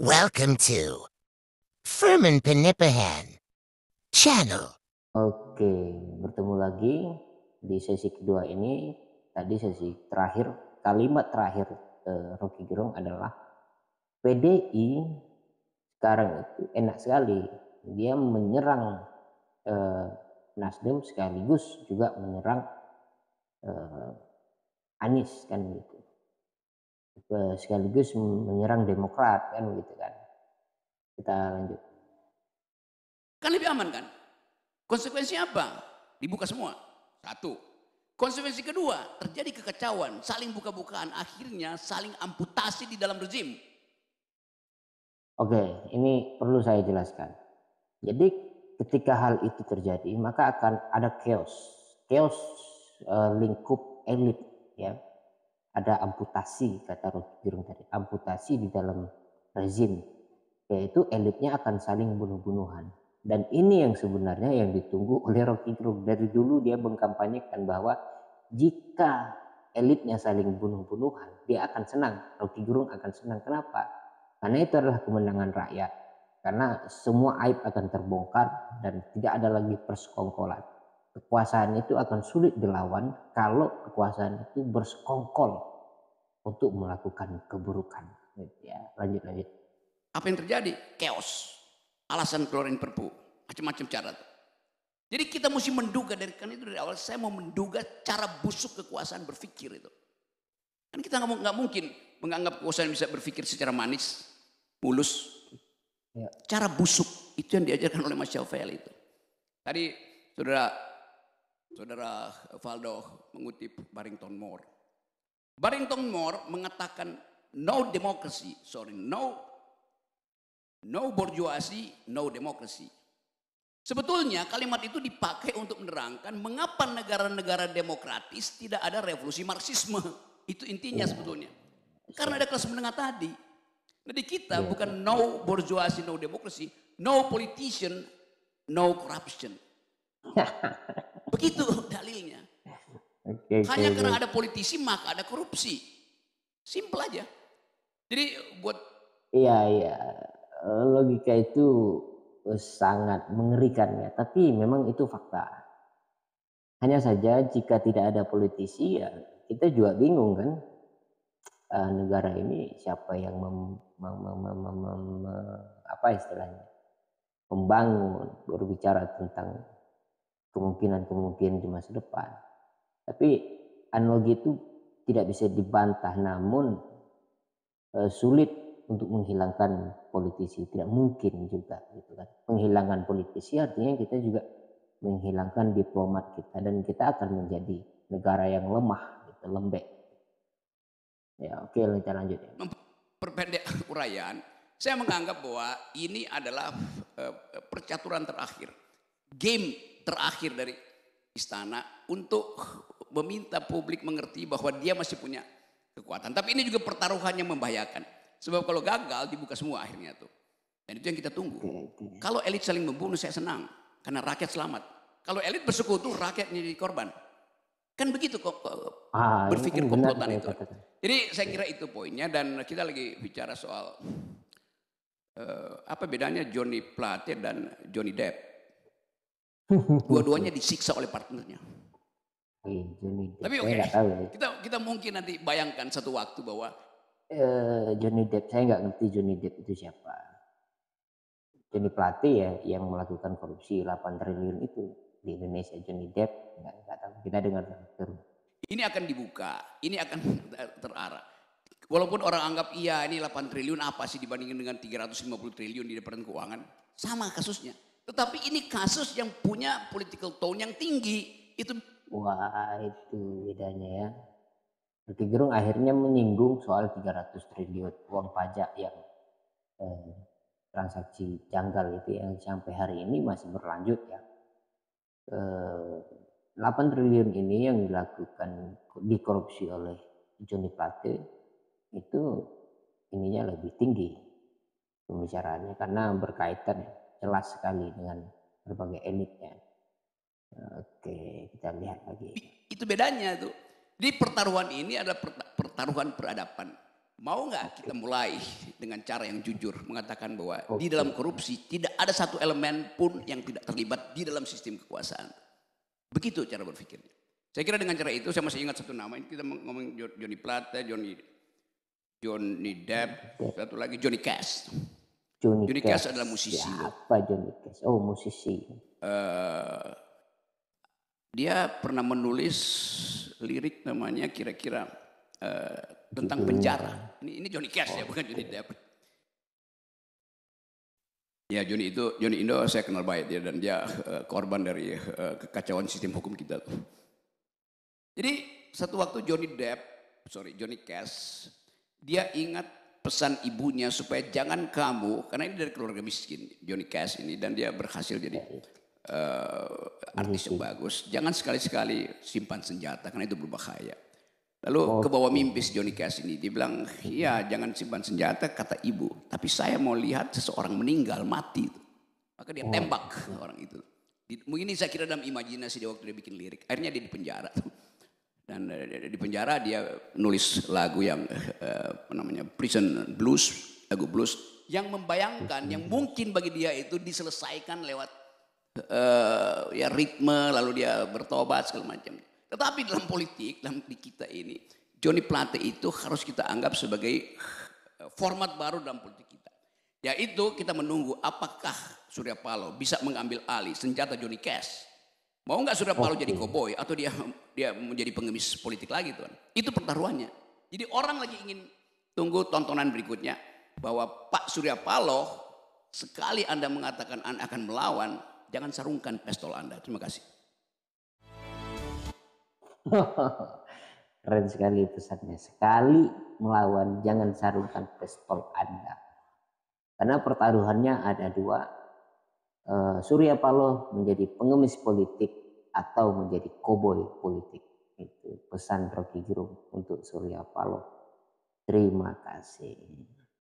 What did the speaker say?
Welcome to Furman Penipahan Channel. Oke, bertemu lagi di sesi kedua ini. Tadi sesi terakhir, kalimat terakhir Rocky Gerung adalah PDI sekarang itu enak sekali. Dia menyerang Nasdem sekaligus juga menyerang Anies kan gitu. Sekaligus menyerang Demokrat kan gitu kan. Kita lanjut. Kan lebih aman kan? Konsekuensinya apa? Dibuka semua. Satu. Konsekuensi kedua, terjadi kekacauan, saling buka-bukaan, akhirnya saling amputasi di dalam rezim. Oke, ini perlu saya jelaskan. Jadi ketika hal itu terjadi, maka akan ada chaos lingkup elit, ya. Ada amputasi, kata Rocky Gerung tadi, amputasi di dalam rezim, yaitu elitnya akan saling bunuh-bunuhan. Dan ini yang sebenarnya yang ditunggu oleh Rocky Gerung. Dari dulu dia mengkampanyekan bahwa jika elitnya saling bunuh-bunuhan, dia akan senang. Rocky Gerung akan senang. Kenapa? Karena itu adalah kemenangan rakyat. Karena semua aib akan terbongkar dan tidak ada lagi persekongkolan. Kekuasaan itu akan sulit dilawan kalau kekuasaan itu bersekongkol untuk melakukan keburukan. Ya, lanjut. Apa yang terjadi? Chaos. Alasan keluarin perpu. Macam-macam cara. Jadi kita mesti menduga dari awal. Saya mau menduga cara busuk kekuasaan berpikir itu. Kan kita nggak mungkin menganggap kekuasaan bisa berpikir secara manis, mulus. Ya. Cara busuk itu yang diajarkan oleh Machiavelli itu. Tadi saudara Valdo mengutip Barrington Moore. Barrington Moore mengatakan no bourgeoisie, no democracy. Sebetulnya kalimat itu dipakai untuk menerangkan mengapa negara-negara demokratis tidak ada revolusi Marxisme. Itu intinya sebetulnya. Karena ada kelas menengah tadi. Jadi kita bukan no bourgeoisie, no democracy, no politician, no corruption. Begitu dalilnya. Hanya karena ada politisi maka ada korupsi. Simple aja. Jadi buat... Iya. Logika itu sangat mengerikan ya. Tapi memang itu fakta. Hanya saja jika tidak ada politisi ya kita juga bingung kan. Negara ini siapa yang membangun, berbicara tentang kemungkinan di masa depan. Tapi analogi itu tidak bisa dibantah, namun sulit untuk menghilangkan politisi, tidak mungkin juga gitu kan. Menghilangkan politisi artinya kita juga menghilangkan diplomat kita dan kita akan menjadi negara yang lemah, gitu, lembek. Ya, oke, kita lanjut ya. Memperpendek uraian, saya menganggap bahwa ini adalah percaturan terakhir, game terakhir dari istana untuk meminta publik mengerti bahwa dia masih punya kekuatan. Tapi ini juga pertaruhan yang membahayakan. Sebab kalau gagal dibuka semua akhirnya tuh. Dan itu yang kita tunggu. Kalau elit saling membunuh saya senang karena rakyat selamat. Kalau elit bersekutu rakyatnya jadi korban. Kan begitu kok berpikir komplotan itu. Jadi saya kira itu poinnya dan kita lagi bicara soal apa bedanya Johnny Plate dan Johnny Depp. Dua-duanya disiksa oleh partnernya. Tapi oke, kita mungkin nanti bayangkan satu waktu bahwa Johnny Depp, saya nggak ngerti Johnny Depp itu siapa. Johnny Plate ya yang melakukan korupsi 8 triliun itu di Indonesia. Johnny Depp nggak tahu, kita dengar terus. Ini akan dibuka, ini akan terarah. Walaupun orang anggap iya ini 8 triliun apa sih dibandingkan dengan 350 triliun di Departemen Keuangan. Sama kasusnya. Tetapi ini kasus yang punya political tone yang tinggi. Wah, itu bedanya ya. Rocky Gerung akhirnya menyinggung soal 300 triliun uang pajak yang transaksi janggal itu yang sampai hari ini masih berlanjut ya. 8 triliun ini yang dilakukan dikorupsi oleh Johnny Plate itu ininya lebih tinggi pembicaraannya karena berkaitan jelas sekali dengan berbagai elitnya. Oke, kita lihat lagi. Itu bedanya tuh. Di pertaruhan ini adalah pertaruhan peradaban. Mau nggak kita mulai dengan cara yang jujur mengatakan bahwa di Oke. dalam korupsi tidak ada satu elemen pun yang tidak terlibat di dalam sistem kekuasaan. Begitu cara berpikirnya. Saya kira dengan cara itu saya masih ingat satu nama. Ini kita ngomong Johnny Plate, Johnny Depp, satu lagi Johnny Cash. Johnny Cash adalah musisi. Siapa Johnny Cash? Oh, musisi. Dia pernah menulis lirik namanya kira-kira tentang penjara. Ini Johnny Cash ya, bukan Johnny Depp. Ya Johnny Indo saya kenal baik dia, dan dia korban dari kekacauan sistem hukum kita. Jadi satu waktu Johnny Cash, dia ingat pesan ibunya supaya jangan kamu, karena ini dari keluarga miskin Johnny Cash ini, dan dia berhasil jadi artis yang bagus. Jangan sekali-sekali simpan senjata karena itu berbahaya. Lalu ke bawah mimpi Johnny Cash ini, dia bilang, iya jangan simpan senjata kata ibu, tapi saya mau lihat seseorang meninggal mati. Maka dia tembak orang itu. Mungkin ini saya kira dalam imajinasi dia waktu dia bikin lirik. Akhirnya dia di penjara. Dan di penjara dia nulis lagu yang namanya Prison Blues, lagu blues yang membayangkan yang mungkin bagi dia itu diselesaikan lewat ya ritme, lalu dia bertobat segala macam. Tetapi dalam politik, dalam di kita ini, Johnny Plate itu harus kita anggap sebagai format baru dalam politik kita. Yaitu kita menunggu apakah Surya Paloh bisa mengambil alih senjata Johnny Cash. Mau nggak Surya Paloh jadi koboi atau dia menjadi pengemis politik lagi, tuan? Itu pertaruhannya. Jadi orang lagi ingin tunggu tontonan berikutnya bahwa Pak Surya Paloh, sekali Anda mengatakan Anda akan melawan, jangan sarungkan pistol Anda. Terima kasih. Keren sekali pesannya. Sekali melawan, jangan sarungkan pistol Anda. Karena pertaruhannya ada dua. Surya Paloh menjadi pengemis politik atau menjadi koboi politik. Itu pesan Rocky Gerung untuk Surya Paloh. Terima kasih.